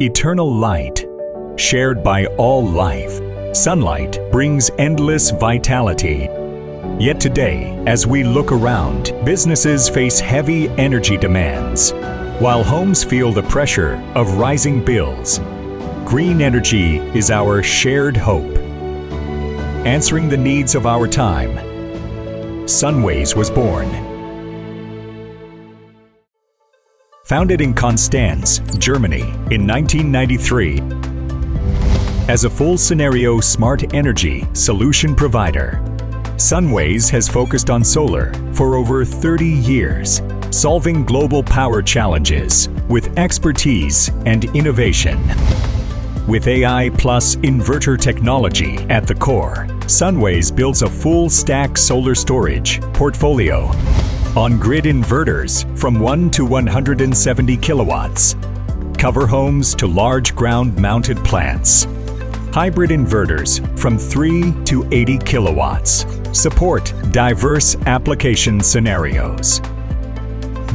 eternal light, shared by all life. Sunlight brings endless vitality. Yet today, as we look around, businesses face heavy energy demands, while homes feel the pressure of rising bills. Green energy is our shared hope. Answering the needs of our time, Sunways was born. Founded in Konstanz, Germany in 1993, as a full-scenario smart energy solution provider, Sunways has focused on solar for over 30 years, solving global power challenges with expertise and innovation. With AI plus inverter technology at the core, Sunways builds a full-stack solar storage portfolio. On-grid inverters from 1 to 170 kilowatts, cover homes to large ground-mounted plants. Hybrid inverters from 3 to 80 kilowatts support diverse application scenarios.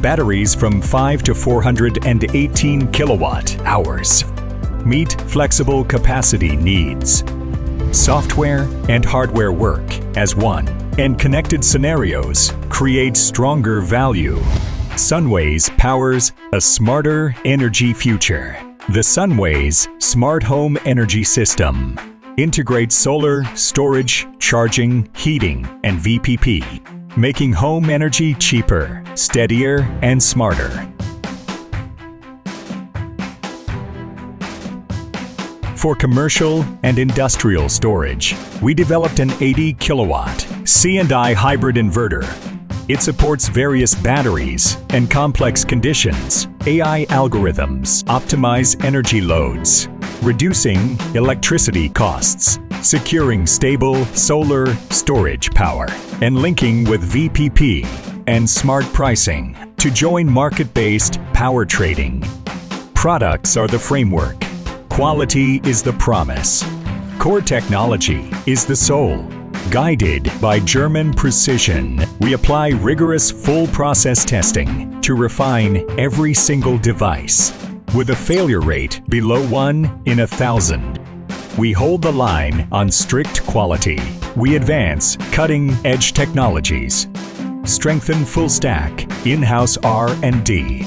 Batteries from 5 to 418 kilowatt hours meet flexible capacity needs. Software and hardware work as one, and connected scenarios create stronger value. Sunways powers a smarter energy future. The Sunways Smart Home Energy System integrates solar, storage, charging, heating, and VPP, making home energy cheaper, steadier, and smarter. For commercial and industrial storage, we developed an 80 kilowatt C&I hybrid inverter. It supports various batteries and complex conditions. AI algorithms optimize energy loads, reducing electricity costs, securing stable solar storage power, and linking with VPP and smart pricing to join market-based power trading. Products are the framework. Quality is the promise. Core technology is the soul. Guided by German precision, we apply rigorous full process testing to refine every single device. With a failure rate below 1 in 1,000. We hold the line on strict quality. We advance cutting-edge technologies, strengthen full-stack in-house R&D,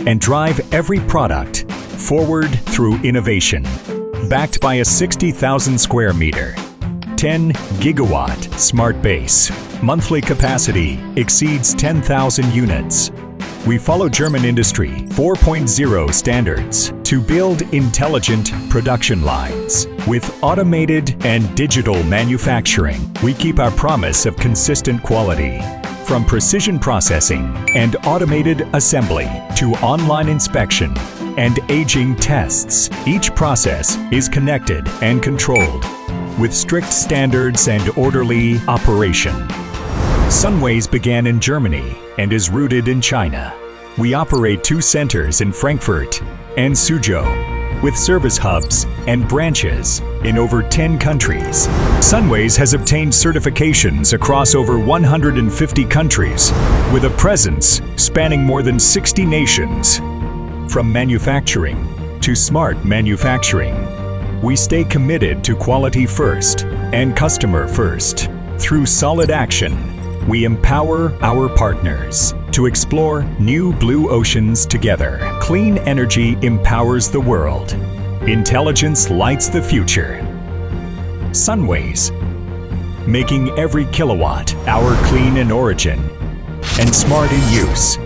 and drive every product forward through innovation. Backed by a 60,000 square meter, 10 gigawatt smart base. Monthly capacity exceeds 10,000 units. We follow German Industry 4.0 standards to build intelligent production lines. With automated and digital manufacturing, we keep our promise of consistent quality. From precision processing and automated assembly to online inspection and aging tests, each process is connected and controlled with strict standards and orderly operation. Sunways began in Germany and is rooted in China. We operate 2 centers in Frankfurt and Suzhou, with service hubs and branches in over 10 countries. Sunways has obtained certifications across over 150 countries, with a presence spanning more than 60 nations. From manufacturing to smart manufacturing, we stay committed to quality first and customer first. Through solid action, we empower our partners to explore new blue oceans together. Clean energy empowers the world. Intelligence lights the future. Sunways, making every kilowatt hour clean in origin and smart in use.